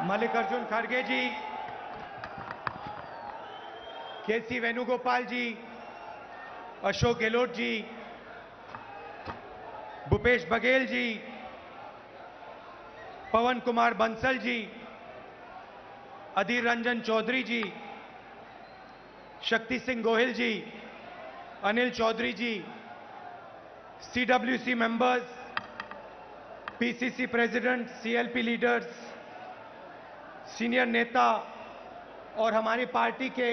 मल्लिकार्जुन खड़गे जी, केसी वेणुगोपाल जी, अशोक गहलोत जी, भूपेश बघेल जी, पवन Kumar Bansal ji, Adhir Ranjan Chaudhary ji, Shakti Singh Gohil ji, Anil Chaudhary ji, CWC members, PCC president, CLP leaders, senior नेता और हमारी पार्टी के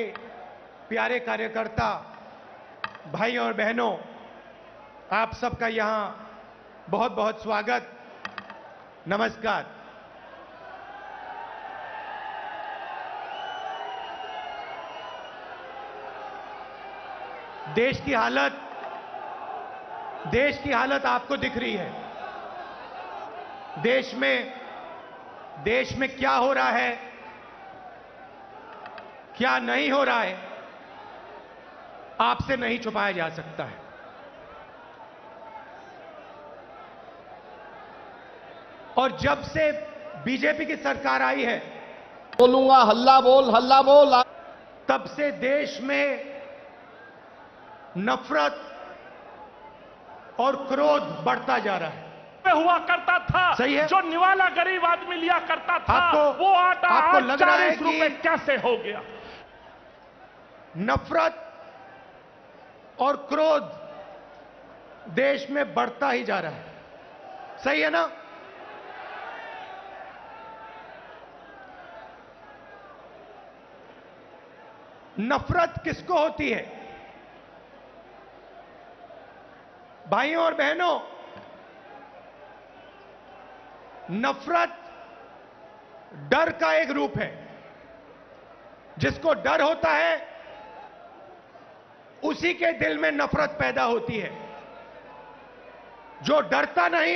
प्यारे कार्यकर्ता भाई और बहनों, आप सबका यहां बहुत बहुत स्वागत, नमस्कार। देश की हालत आपको दिख रही है। देश में क्या हो रहा है, क्या नहीं हो रहा है, आपसे नहीं छुपाया जा सकता है। और जब से बीजेपी की सरकार आई है, बोलूंगा हल्ला बोल, तब से देश में नफरत और क्रोध बढ़ता जा रहा है। हुआ करता था, सही है? जो निवाला गरीब आदमी लिया करता था, वो आटा आपको लग रहा है 40 रुपए कि कैसे हो गया? नफरत और क्रोध देश में बढ़ता ही जा रहा है, सही है ना? नफरत किसको होती है? भाइयों और बहनों, नफरत डर का एक रूप है। जिसको डर होता है उसी के दिल में नफरत पैदा होती है। जो डरता नहीं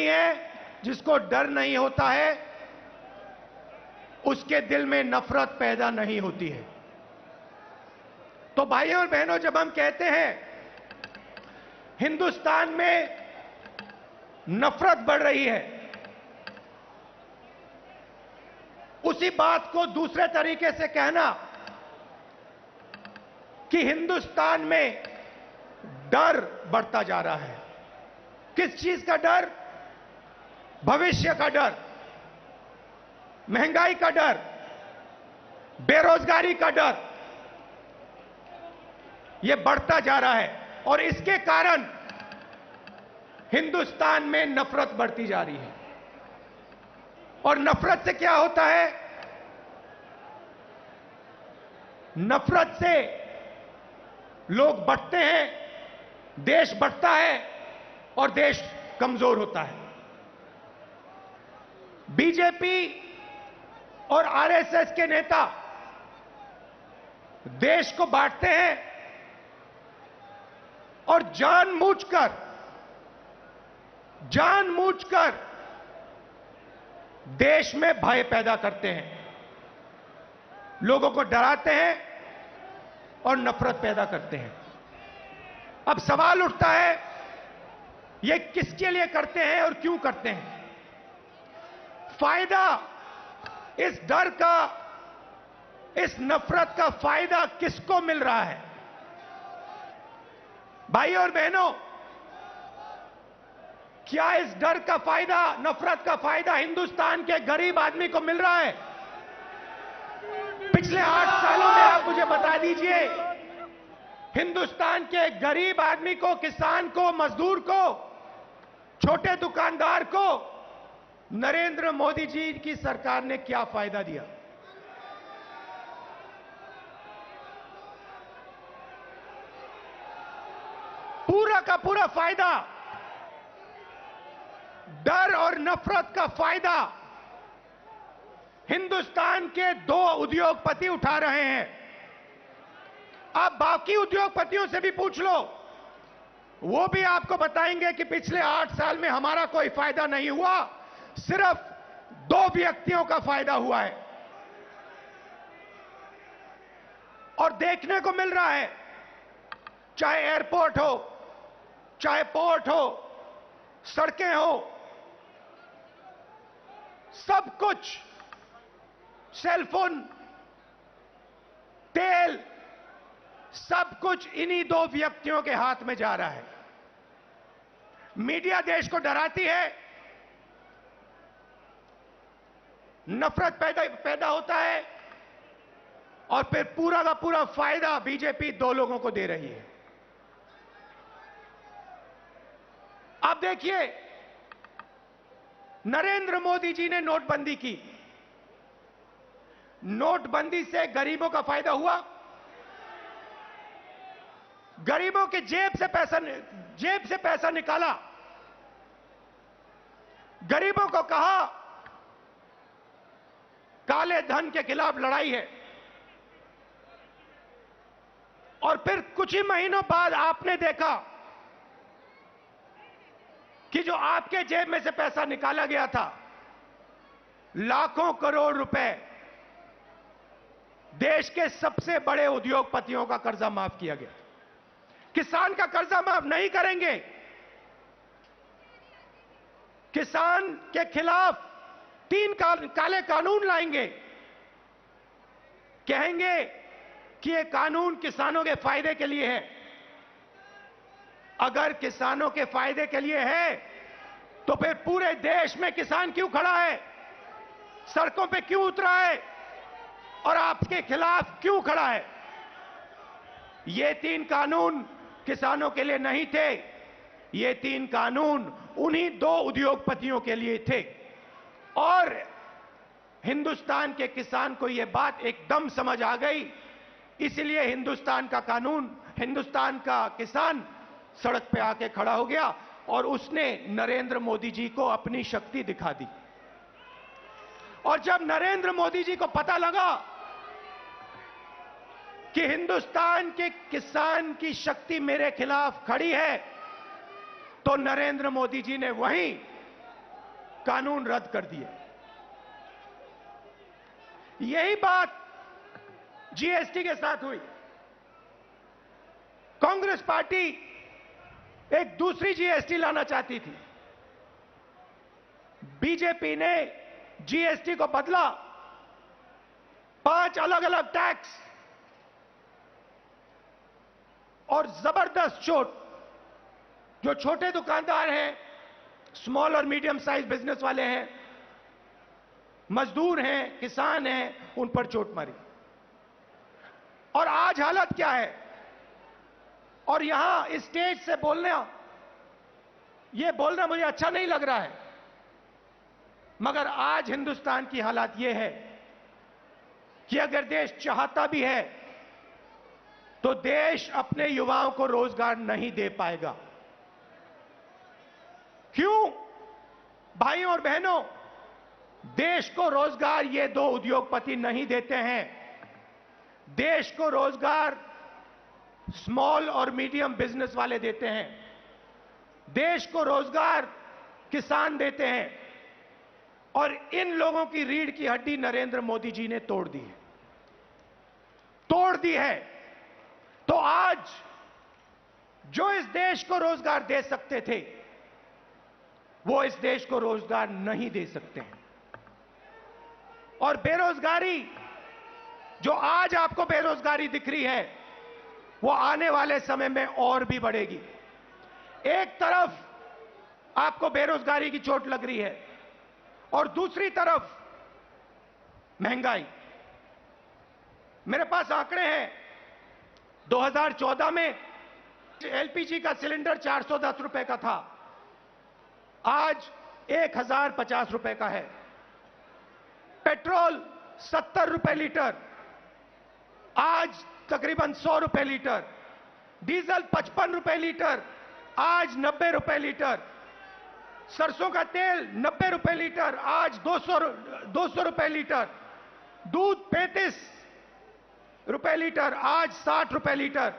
है, जिसको डर नहीं होता है, उसके दिल में नफरत पैदा नहीं होती है। तो भाइयों और बहनों, जब हम कहते हैं हिंदुस्तान में नफरत बढ़ रही है, उसी बात को दूसरे तरीके से कहना कि हिंदुस्तान में डर बढ़ता जा रहा है। किस चीज का डर? भविष्य का डर, महंगाई का डर, बेरोजगारी का डर, यह बढ़ता जा रहा है। और इसके कारण हिंदुस्तान में नफरत बढ़ती जा रही है। और नफरत से क्या होता है? नफरत से लोग बढ़ते हैं, देश बढ़ता है और देश कमजोर होता है। बीजेपी और आरएसएस के नेता देश को बांटते हैं और जानबूझकर देश में भय पैदा करते हैं, लोगों को डराते हैं और नफरत पैदा करते हैं। अब सवाल उठता है, ये किसके लिए करते हैं और क्यों करते हैं? फायदा इस डर का, इस नफरत का फायदा किसको मिल रहा है? भाई और बहनों, क्या इस डर का फायदा, नफरत का फायदा हिंदुस्तान के गरीब आदमी को मिल रहा है? पिछले 8 सालों में आप मुझे बता दीजिए, हिंदुस्तान के गरीब आदमी को, किसान को, मजदूर को, छोटे दुकानदार को नरेंद्र मोदी जी की सरकार ने क्या फायदा दिया? पूरा का पूरा फायदा, डर और नफरत का फायदा हिंदुस्तान के 2 उद्योगपति उठा रहे हैं। आप बाकी उद्योगपतियों से भी पूछ लो, वो भी आपको बताएंगे कि पिछले 8 साल में हमारा कोई फायदा नहीं हुआ, सिर्फ 2 व्यक्तियों का फायदा हुआ है। और देखने को मिल रहा है, चाहे एयरपोर्ट हो, चाहे पोर्ट हो, सड़कें हो, सब कुछ, सेलफोन, तेल, सब कुछ इन्हीं दो व्यक्तियों के हाथ में जा रहा है। मीडिया देश को डराती है, नफरत पैदा होता है, और फिर पूरा का पूरा फायदा बीजेपी दो लोगों को दे रही है। अब देखिए, नरेंद्र मोदी जी ने नोटबंदी की। नोटबंदी से गरीबों का फायदा हुआ? गरीबों की जेब से पैसा निकाला, गरीबों को कहा काले धन के खिलाफ लड़ाई है, और फिर कुछ ही महीनों बाद आपने देखा कि जो आपके जेब में से पैसा निकाला गया था, लाखों करोड़ रुपए देश के सबसे बड़े उद्योगपतियों का कर्जा माफ किया गया। किसान का कर्जा माफ नहीं करेंगे, किसान के खिलाफ 3 काले कानून लाएंगे, कहेंगे कि ये कानून किसानों के फायदे के लिए है। अगर किसानों के फायदे के लिए है तो फिर पूरे देश में किसान क्यों खड़ा है, सड़कों पे क्यों उतरा है, और आपके खिलाफ क्यों खड़ा है? ये 3 कानून किसानों के लिए नहीं थे, ये 3 कानून उन्हीं 2 उद्योगपतियों के लिए थे। और हिंदुस्तान के किसान को यह बात एकदम समझ आ गई, इसलिए हिंदुस्तान का किसान सड़क पे आके खड़ा हो गया, और उसने नरेंद्र मोदी जी को अपनी शक्ति दिखा दी। और जब नरेंद्र मोदी जी को पता लगा कि हिंदुस्तान के किसान की शक्ति मेरे खिलाफ खड़ी है, तो नरेंद्र मोदी जी ने वहीं कानून रद्द कर दिए। यही बात जीएसटी के साथ हुई। कांग्रेस पार्टी एक दूसरी जीएसटी लाना चाहती थी, बीजेपी ने जीएसटी को बदला, 5 अलग अलग टैक्स, और जबरदस्त चोट जो छोटे दुकानदार हैं, स्मॉल और मीडियम साइज बिजनेस वाले हैं, मजदूर हैं, किसान हैं, उन पर चोट मारी। और आज हालत क्या है? और यहां स्टेज से बोलना मुझे अच्छा नहीं लग रहा है, मगर आज हिंदुस्तान की हालत यह है कि अगर देश चाहता भी है तो देश अपने युवाओं को रोजगार नहीं दे पाएगा। क्यों? भाइयों और बहनों, देश को रोजगार ये 2 उद्योगपति नहीं देते हैं। देश को रोजगार स्मॉल और मीडियम बिजनेस वाले देते हैं, देश को रोजगार किसान देते हैं, और इन लोगों की रीढ़ की हड्डी नरेंद्र मोदी जी ने तोड़ दी है। तो आज जो इस देश को रोजगार दे सकते थे, वो इस देश को रोजगार नहीं दे सकते हैं। और बेरोजगारी, जो आज आपको बेरोजगारी दिख रही है, वो आने वाले समय में और भी बढ़ेगी। एक तरफ आपको बेरोजगारी की चोट लग रही है, और दूसरी तरफ महंगाई। मेरे पास आंकड़े हैं, 2014 में एलपीजी का सिलेंडर 410 रुपए का था, आज 1050 रुपए का है। पेट्रोल 70 रुपए लीटर, आज तकरीबन 100 रुपए लीटर। डीजल 55 रुपए लीटर, आज 90 रुपए लीटर। सरसों का तेल 90 रुपए लीटर, आज 200 रुपए लीटर। दूध 35 रुपए लीटर, आज 60 रुपए लीटर।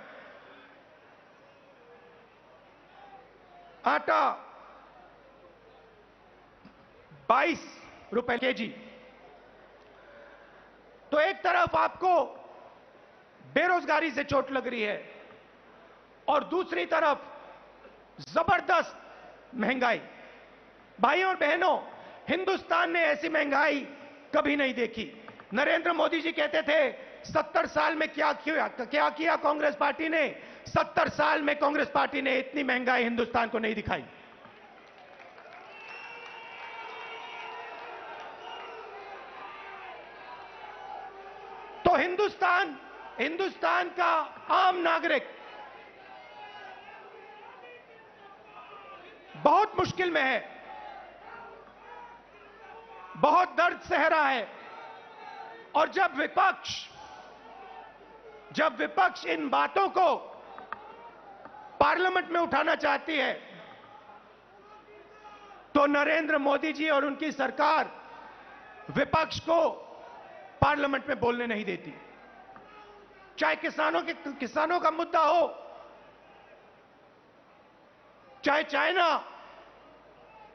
आटा 22 रुपए केजी। तो एक तरफ आपको बेरोजगारी से चोट लग रही है, और दूसरी तरफ जबरदस्त महंगाई। भाइयों और बहनों, हिंदुस्तान ने ऐसी महंगाई कभी नहीं देखी। नरेंद्र मोदी जी कहते थे 70 साल में क्या किया कांग्रेस पार्टी ने। 70 साल में कांग्रेस पार्टी ने इतनी महंगाई हिंदुस्तान को नहीं दिखाई। तो हिंदुस्तान का आम नागरिक बहुत मुश्किल में है, बहुत दर्द सह रहा है। और जब विपक्ष इन बातों को पार्लियामेंट में उठाना चाहती है तो नरेंद्र मोदी जी और उनकी सरकार विपक्ष को पार्लियामेंट में बोलने नहीं देती। चाहे किसानों का मुद्दा हो, चाहे चाइना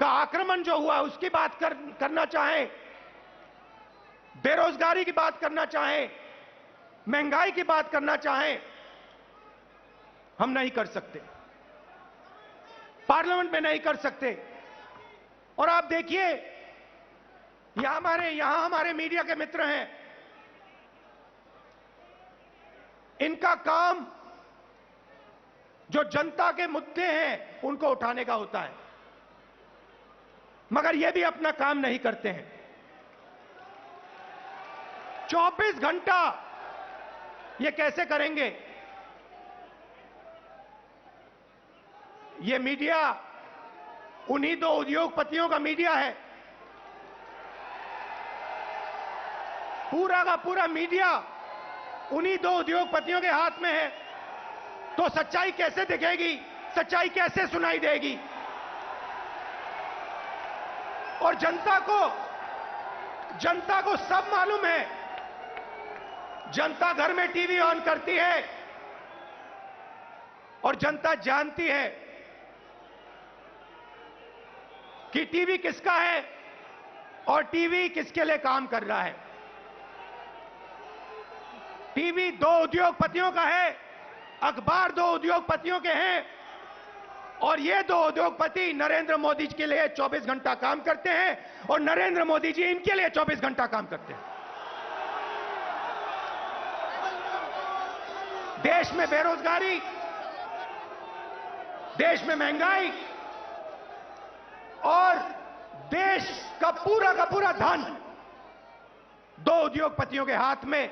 का आक्रमण जो हुआ उसकी बात करना चाहे, बेरोजगारी की बात करना चाहे, महंगाई की बात करना चाहे, हम नहीं कर सकते, पार्लियामेंट में नहीं कर सकते। और आप देखिए यहां हमारे मीडिया के मित्र हैं, इनका काम जो जनता के मुद्दे हैं उनको उठाने का होता है, मगर ये भी अपना काम नहीं करते हैं। 24 घंटा ये कैसे करेंगे? ये मीडिया उन्हीं दो उद्योगपतियों का मीडिया है। पूरा का पूरा मीडिया उन्हीं दो उद्योगपतियों के हाथ में है। तो सच्चाई कैसे दिखेगी? सच्चाई कैसे सुनाई देगी? और जनता को सब मालूम है। जनता घर में टीवी ऑन करती है और जनता जानती है कि टीवी किसका है और टीवी किसके लिए काम कर रहा है। टीवी दो उद्योगपतियों का है, अखबार दो उद्योगपतियों के हैं, और ये दो उद्योगपति नरेंद्र मोदी जी के लिए 24 घंटा काम करते हैं और नरेंद्र मोदी जी इनके लिए 24 घंटा काम करते हैं। देश में बेरोजगारी, देश में महंगाई और देश का पूरा धन दो उद्योगपतियों के हाथ में।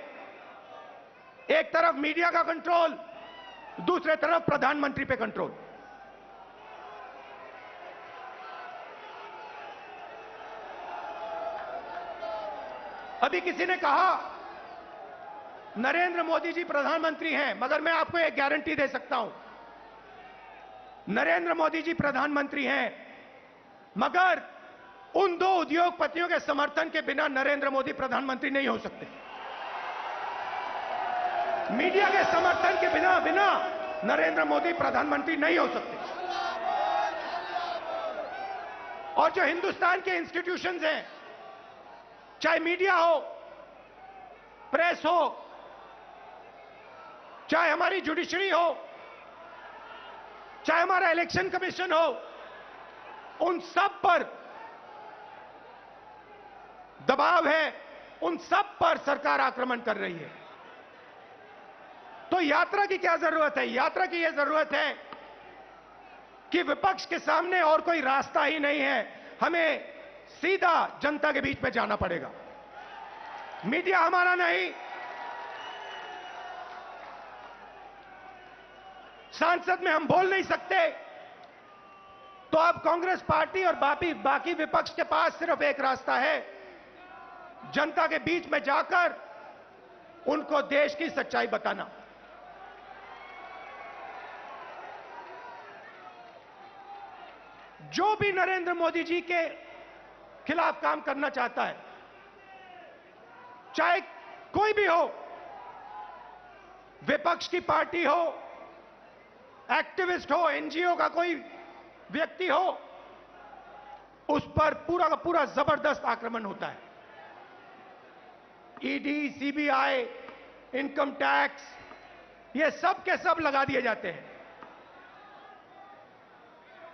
एक तरफ मीडिया का कंट्रोल, दूसरे तरफ प्रधानमंत्री पे कंट्रोल। अभी किसी ने कहा नरेंद्र मोदी जी प्रधानमंत्री हैं, मगर मैं आपको एक गारंटी दे सकता हूं, नरेंद्र मोदी जी प्रधानमंत्री हैं, मगर उन दो उद्योगपतियों के समर्थन के बिना नरेंद्र मोदी प्रधानमंत्री नहीं हो सकते। मीडिया के समर्थन के बिना नरेंद्र मोदी प्रधानमंत्री नहीं हो सकते। और जो हिंदुस्तान के इंस्टीट्यूशंस हैं, चाहे मीडिया हो, प्रेस हो, चाहे हमारी जुडिशरी हो, चाहे हमारा इलेक्शन कमीशन हो, उन सब पर दबाव है, उन सब पर सरकार आक्रमण कर रही है। तो यात्रा की क्या जरूरत है? यात्रा की यह जरूरत है कि विपक्ष के सामने और कोई रास्ता ही नहीं है, हमें सीधा जनता के बीच में जाना पड़ेगा। मीडिया हमारा नहीं, संसद में हम बोल नहीं सकते, तो अब कांग्रेस पार्टी और बाकी विपक्ष के पास सिर्फ एक रास्ता है, जनता के बीच में जाकर उनको देश की सच्चाई बताना। जो भी नरेंद्र मोदी जी के खिलाफ काम करना चाहता है, चाहे कोई भी हो, विपक्ष की पार्टी हो, एक्टिविस्ट हो, एनजीओ का कोई व्यक्ति हो, उस पर पूरा का पूरा जबरदस्त आक्रमण होता है। ईडी, सीबीआई, इनकम टैक्स, ये सब के सब लगा दिए जाते हैं।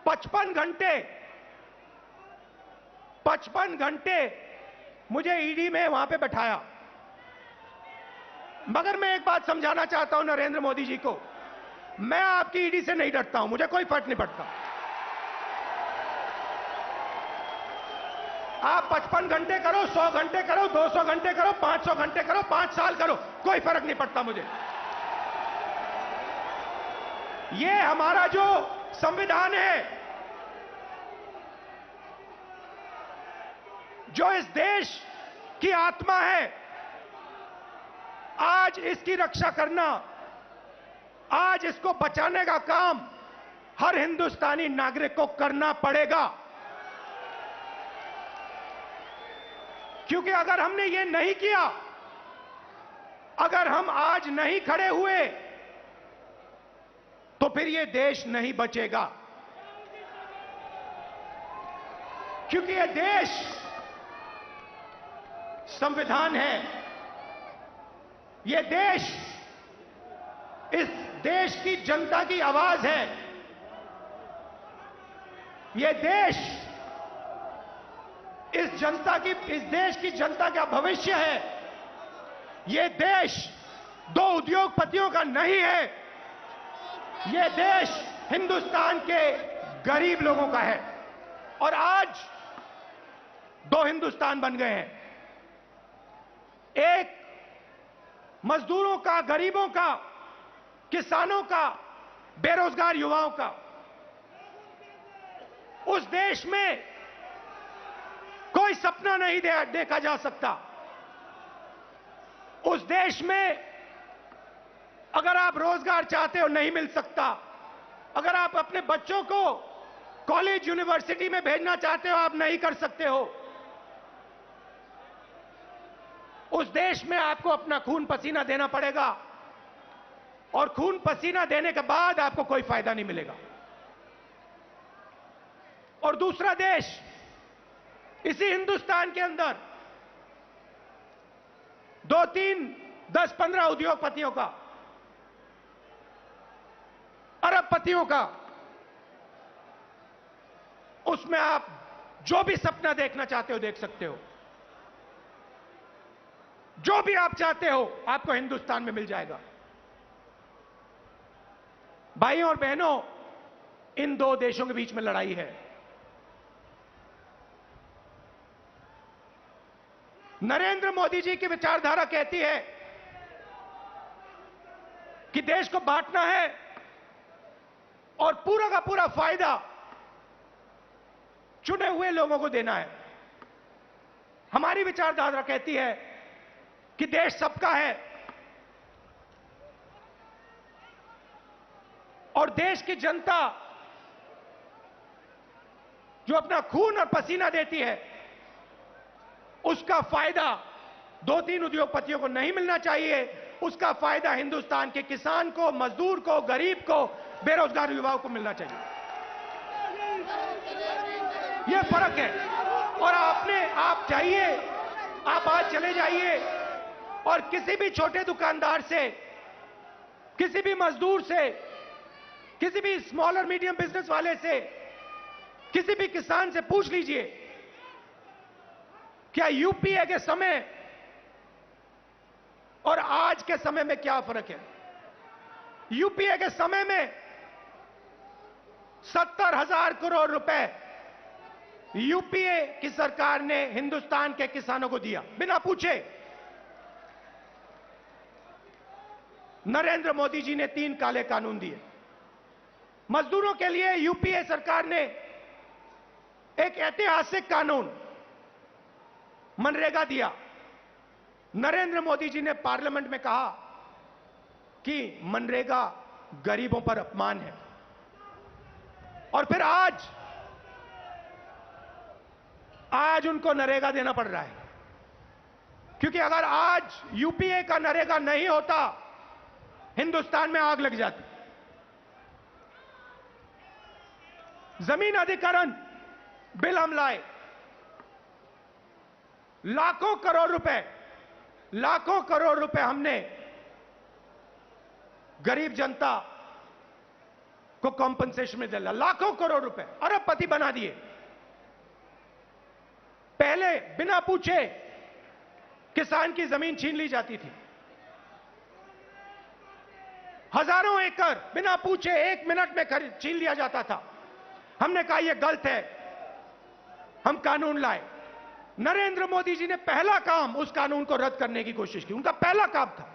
55 55 घंटे मुझे ईडी में वहां पे बैठाया। मगर मैं एक बात समझाना चाहता हूं नरेंद्र मोदी जी को, मैं आपकी ईडी से नहीं डरता हूं, मुझे कोई फर्क नहीं पड़ता। आप 55 घंटे करो, 100 घंटे करो, 200 घंटे करो, 500 घंटे करो, 5 साल करो, कोई फर्क नहीं पड़ता मुझे। ये हमारा जो संविधान है, जो इस देश की आत्मा है, आज इसकी रक्षा करना, आज इसको बचाने का काम हर हिंदुस्तानी नागरिक को करना पड़ेगा। क्योंकि अगर हमने ये नहीं किया, अगर हम आज नहीं खड़े हुए, तो फिर ये देश नहीं बचेगा। क्योंकि ये देश संविधान है, ये देश इस देश की जनता की आवाज है, ये देश इस देश की जनता का भविष्य है। ये देश दो उद्योगपतियों का नहीं है, ये देश हिंदुस्तान के गरीब लोगों का है। और आज दो हिंदुस्तान बन गए हैं, एक मजदूरों का, गरीबों का, किसानों का, बेरोजगार युवाओं का। उस देश में कोई सपना नहीं देखा जा सकता। उस देश में अगर आप रोजगार चाहते हो नहीं मिल सकता, अगर आप अपने बच्चों को कॉलेज यूनिवर्सिटी में भेजना चाहते हो आप नहीं कर सकते हो। उस देश में आपको अपना खून पसीना देना पड़ेगा, और खून पसीना देने के बाद आपको कोई फायदा नहीं मिलेगा। और दूसरा देश, इसी हिंदुस्तान के अंदर 2, 3, 10, 15 उद्योगपतियों का, अरबपतियों का, उसमें आप जो भी सपना देखना चाहते हो देख सकते हो। जो भी आप चाहते हो आपको हिंदुस्तान में मिल जाएगा। भाइयों और बहनों, इन दो देशों के बीच में लड़ाई है। नरेंद्र मोदी जी की विचारधारा कहती है कि देश को बांटना है और पूरा का पूरा फायदा चुने हुए लोगों को देना है। हमारी विचारधारा कहती है कि देश सबका है और देश की जनता जो अपना खून और पसीना देती है, उसका फायदा 2-3 उद्योगपतियों को नहीं मिलना चाहिए। उसका फायदा हिंदुस्तान के किसान को, मजदूर को, गरीब को, बेरोजगार युवाओं को मिलना चाहिए। यह फर्क है। और आप चाहिए, आप आज चले जाइए और किसी भी छोटे दुकानदार से, किसी भी मजदूर से, किसी भी स्मॉल और मीडियम बिजनेस वाले से, किसी भी किसान से पूछ लीजिए, क्या यूपीए के समय और आज के समय में क्या फर्क है। यूपीए के समय में 70,000 करोड़ रुपए यूपीए की सरकार ने हिंदुस्तान के किसानों को दिया बिना पूछे। नरेंद्र मोदी जी ने 3 काले कानून दिए। मजदूरों के लिए यूपीए सरकार ने एक ऐतिहासिक कानून मनरेगा दिया। नरेंद्र मोदी जी ने पार्लियामेंट में कहा कि मनरेगा गरीबों पर अपमान है। और फिर आज उनको नरेगा देना पड़ रहा है, क्योंकि अगर आज यूपीए का नरेगा नहीं होता, हिंदुस्तान में आग लग जाती। जमीन अधिग्रहण बिल हम लाए, लाखों करोड़ रुपए हमने गरीब जनता को कॉम्पनसेशन में दिला। लाखों करोड़ रुपए, अरबपति बना दिए। पहले बिना पूछे किसान की जमीन छीन ली जाती थी। हजारों एकड़ बिना पूछे 1 मिनट में छीन लिया जाता था। हमने कहा यह गलत है, हम कानून लाए। नरेंद्र मोदी जी ने पहला काम उस कानून को रद्द करने की कोशिश की, उनका पहला काम था।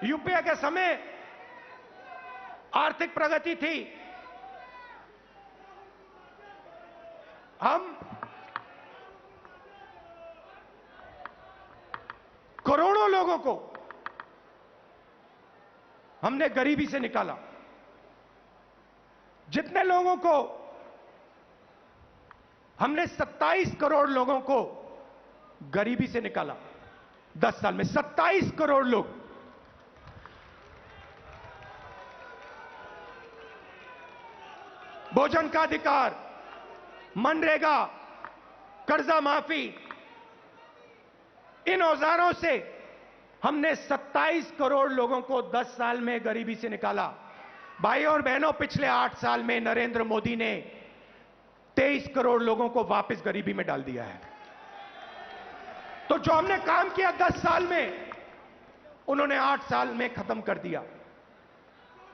यूपीए के समय आर्थिक प्रगति थी, हम करोड़ों लोगों को हमने गरीबी से निकाला। जितने लोगों को हमने 27 करोड़ लोगों को गरीबी से निकाला 10 साल में, 27 करोड़ लोग। भोजन का अधिकार, मनरेगा, कर्जा माफी, इन औजारों से हमने 27 करोड़ लोगों को 10 साल में गरीबी से निकाला। भाइयों और बहनों, पिछले 8 साल में नरेंद्र मोदी ने 23 करोड़ लोगों को वापस गरीबी में डाल दिया है। तो जो हमने काम किया 10 साल में, उन्होंने 8 साल में खत्म कर दिया।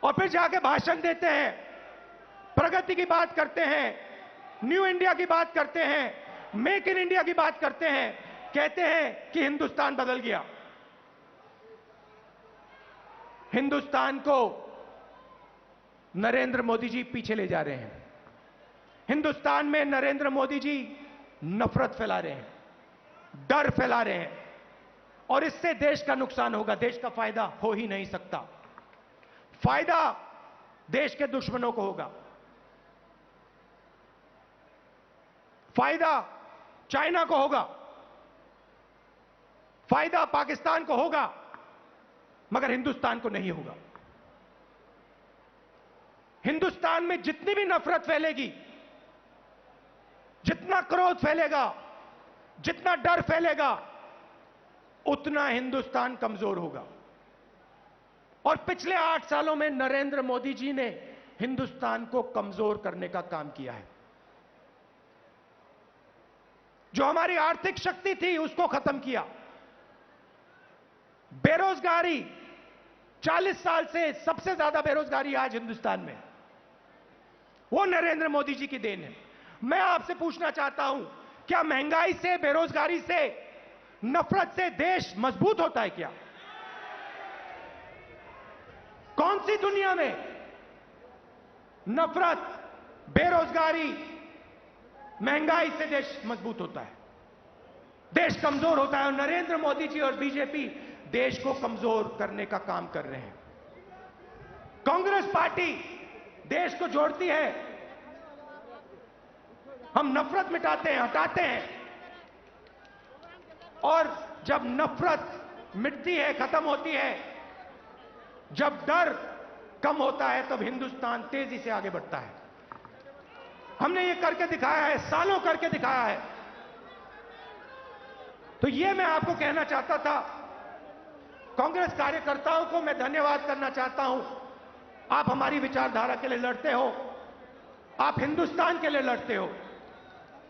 और फिर जाके भाषण देते हैं, प्रगति की बात करते हैं, न्यू इंडिया की बात करते हैं, मेक इन इंडिया की बात करते हैं, कहते हैं कि हिंदुस्तान बदल गया। हिंदुस्तान को नरेंद्र मोदी जी पीछे ले जा रहे हैं। हिंदुस्तान में नरेंद्र मोदी जी नफरत फैला रहे हैं, डर फैला रहे हैं, और इससे देश का नुकसान होगा, देश का फायदा हो ही नहीं सकता। फायदा देश के दुश्मनों को होगा, फायदा चाइना को होगा, फायदा पाकिस्तान को होगा, मगर हिंदुस्तान को नहीं होगा। हिंदुस्तान में जितनी भी नफरत फैलेगी, जितना क्रोध फैलेगा, जितना डर फैलेगा, उतना हिंदुस्तान कमजोर होगा। और पिछले 8 सालों में नरेंद्र मोदी जी ने हिंदुस्तान को कमजोर करने का काम किया है। जो हमारी आर्थिक शक्ति थी उसको खत्म किया। बेरोजगारी, 40 साल से सबसे ज्यादा बेरोजगारी आज हिंदुस्तान में, वो नरेंद्र मोदी जी की देन है। मैं आपसे पूछना चाहता हूं, क्या महंगाई से, बेरोजगारी से, नफरत से देश मजबूत होता है क्या? कौन सी दुनिया में नफरत, बेरोजगारी, महंगाई से देश मजबूत होता है? देश कमजोर होता है। और नरेंद्र मोदी जी और बीजेपी देश को कमजोर करने का काम कर रहे हैं। कांग्रेस पार्टी देश को जोड़ती है, हम नफरत मिटाते हैं, हटाते हैं, और जब नफरत मिटती है, खत्म होती है, जब डर कम होता है, तब हिंदुस्तान तेजी से आगे बढ़ता है। हमने ये करके दिखाया है, सालों करके दिखाया है। तो ये मैं आपको कहना चाहता था। कांग्रेस कार्यकर्ताओं को मैं धन्यवाद करना चाहता हूं। आप हमारी विचारधारा के लिए लड़ते हो, आप हिंदुस्तान के लिए लड़ते हो,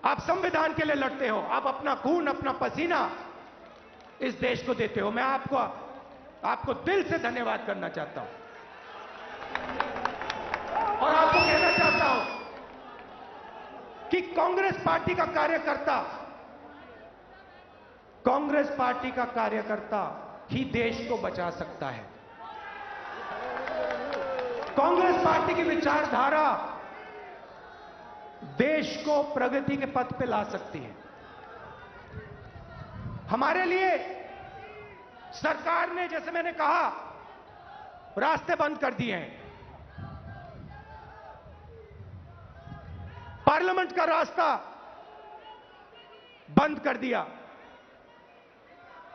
आप संविधान के लिए लड़ते हो, आप अपना खून, अपना पसीना इस देश को देते हो। मैं आपको दिल से धन्यवाद करना चाहता हूं और आपको कहना चाहता हूं कि कांग्रेस पार्टी का कार्यकर्ता ही देश को बचा सकता है। कांग्रेस पार्टी की विचारधारा देश को प्रगति के पथ पे ला सकती है। हमारे लिए सरकार ने, जैसे मैंने कहा, रास्ते बंद कर दिए हैं। पार्लियामेंट का रास्ता बंद कर दिया।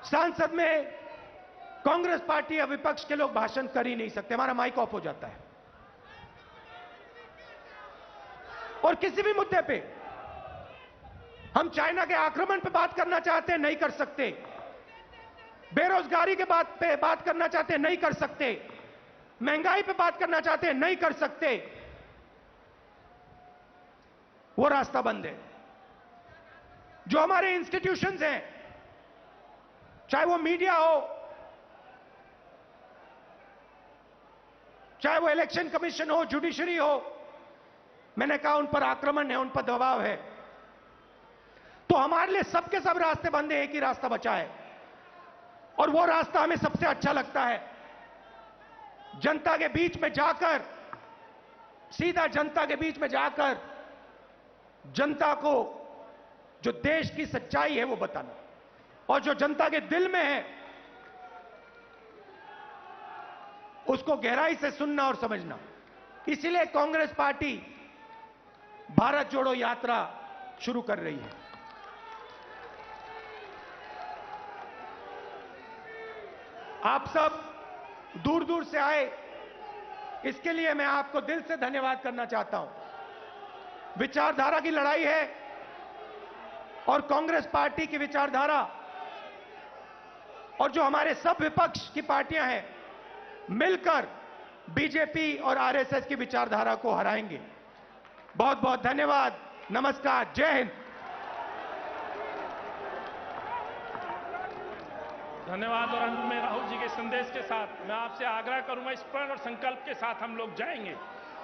संसद में कांग्रेस पार्टी या विपक्ष के लोग भाषण कर ही नहीं सकते, हमारा माइक ऑफ हो जाता है। और किसी भी मुद्दे पे हम चाइना के आक्रमण पे बात करना चाहते हैं, नहीं कर सकते। बेरोजगारी के बात पे बात करना चाहते हैं, नहीं कर सकते। महंगाई पे बात करना चाहते हैं, नहीं कर सकते। वो रास्ता बंद है। जो हमारे इंस्टीट्यूशंस हैं, चाहे वो मीडिया हो, चाहे वो इलेक्शन कमीशन हो, जुडिशरी हो, मैंने कहा उन पर आक्रमण है, उन पर दबाव है। तो हमारे लिए सबके सब रास्ते बंद है, एक ही रास्ता बचा है, और वो रास्ता हमें सबसे अच्छा लगता है। जनता के बीच में जाकर, सीधा जनता के बीच में जाकर जनता को जो देश की सच्चाई है वो बताना, और जो जनता के दिल में है उसको गहराई से सुनना और समझना। इसीलिए कांग्रेस पार्टी भारत जोड़ो यात्रा शुरू कर रही है। आप सब दूर दूर से आए, इसके लिए मैं आपको दिल से धन्यवाद करना चाहता हूं। विचारधारा की लड़ाई है, और कांग्रेस पार्टी की विचारधारा और जो हमारे सब विपक्ष की पार्टियां हैं मिलकर बीजेपी और आरएसएस की विचारधारा को हराएंगे। बहुत बहुत धन्यवाद। नमस्कार। जय हिंद। धन्यवाद। और अंत में राहुल जी के संदेश के साथ मैं आपसे आग्रह करूंगा, इस प्रण और संकल्प के साथ हम लोग जाएंगे।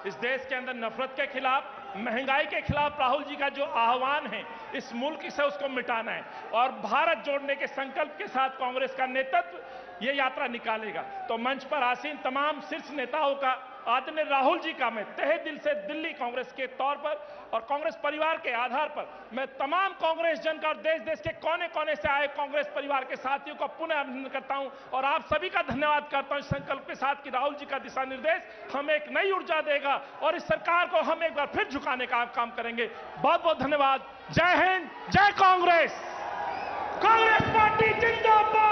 इस देश के अंदर नफरत के खिलाफ, महंगाई के खिलाफ राहुल जी का जो आह्वान है, इस मुल्क से उसको मिटाना है, और भारत जोड़ने के संकल्प के साथ कांग्रेस का नेतृत्व ये यात्रा निकालेगा। तो मंच पर आसीन तमाम शीर्ष नेताओं का, आदरणीय राहुल जी का मैं तहे दिल से दिल्ली कांग्रेस के तौर पर और कांग्रेस परिवार के आधार पर मैं तमाम कांग्रेस जन का और देश देश के कोने कोने से आए कांग्रेस परिवार के साथियों का पुनः अभिनंदन करता हूं, और आप सभी का धन्यवाद करता हूं इस संकल्प के साथ कि राहुल जी का दिशा निर्देश हमें एक नई ऊर्जा देगा और इस सरकार को हम एक बार फिर झुकाने का काम करेंगे। बहुत बहुत धन्यवाद। जय हिंद, जय कांग्रेस। कांग्रेस पार्टी जिंदाबाद।